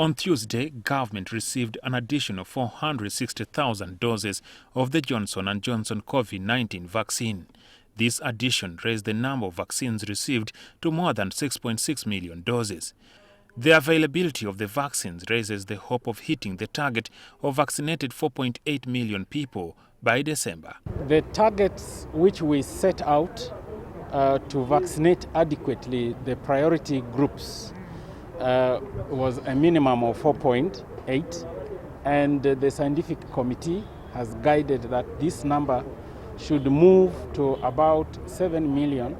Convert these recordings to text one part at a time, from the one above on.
On Tuesday, government received an additional 460,000 doses of the Johnson & Johnson COVID-19 vaccine. This addition raised the number of vaccines received to more than 6.6 million doses. The availability of the vaccines raises the hope of hitting the target of vaccinated 4.8 million people by December. The targets which we set out to vaccinate adequately the priority groups was a minimum of 4.8, and the scientific committee has guided that this number should move to about 7 million,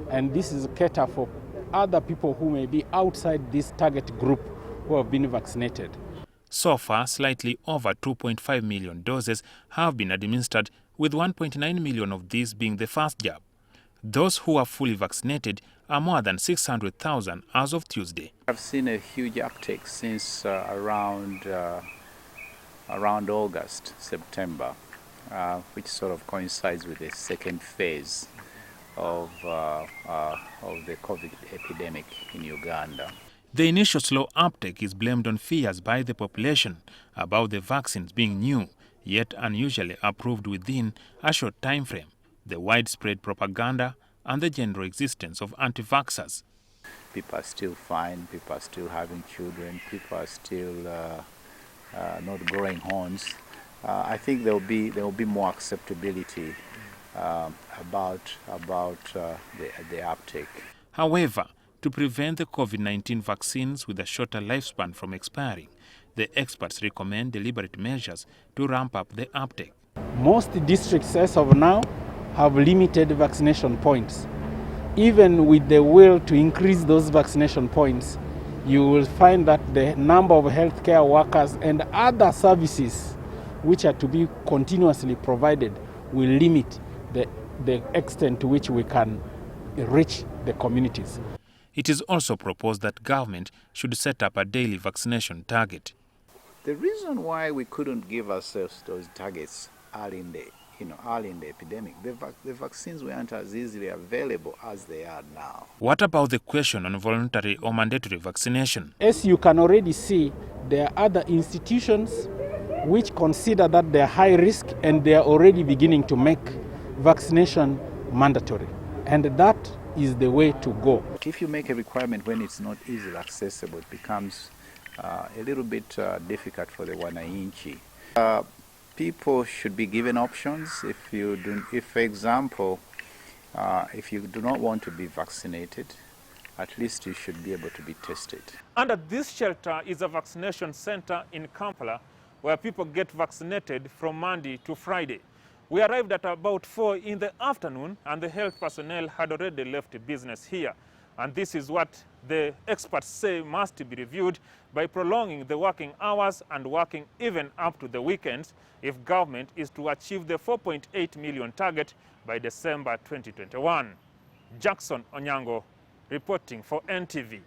and this is cater for other people who may be outside this target group who have been vaccinated. So far, slightly over 2.5 million doses have been administered, with 1.9 million of these being the first jab. Those who are fully vaccinated are more than 600,000 as of Tuesday. I've seen a huge uptake since around August, September, which sort of coincides with the second phase of the COVID epidemic in Uganda. The initial slow uptake is blamed on fears by the population about the vaccines being new, yet unusually approved within a short time frame, the widespread propaganda and the general existence of anti-vaxxers. People are still fine, people are still having children, people are still not growing horns. I think there will be more acceptability about the uptake. However, to prevent the COVID-19 vaccines with a shorter lifespan from expiring, the experts recommend deliberate measures to ramp up the uptake. Most districts as of now have limited vaccination points. Even with the will to increase those vaccination points, you will find that the number of healthcare workers and other services which are to be continuously provided will limit the extent to which we can reach the communities. It is also proposed that government should set up a daily vaccination target. The reason why we couldn't give ourselves those targets early in the epidemic, the vaccines weren't as easily available as they are now. What about the question on voluntary or mandatory vaccination? As you can already see, there are other institutions which consider that they are high risk, and they are already beginning to make vaccination mandatory. And that is the way to go. If you make a requirement when it's not easily accessible, it becomes a little bit difficult for the wananchi. People should be given options. If, for example, if you do not want to be vaccinated, at least you should be able to be tested. Under this shelter is a vaccination center in Kampala, where people get vaccinated from Monday to Friday. We arrived at about 4 in the afternoon, and the health personnel had already left business here. And this is what the experts say must be reviewed by prolonging the working hours and working even up to the weekends if government is to achieve the 4.8 million target by December 2021. Jackson Onyango reporting for NTV.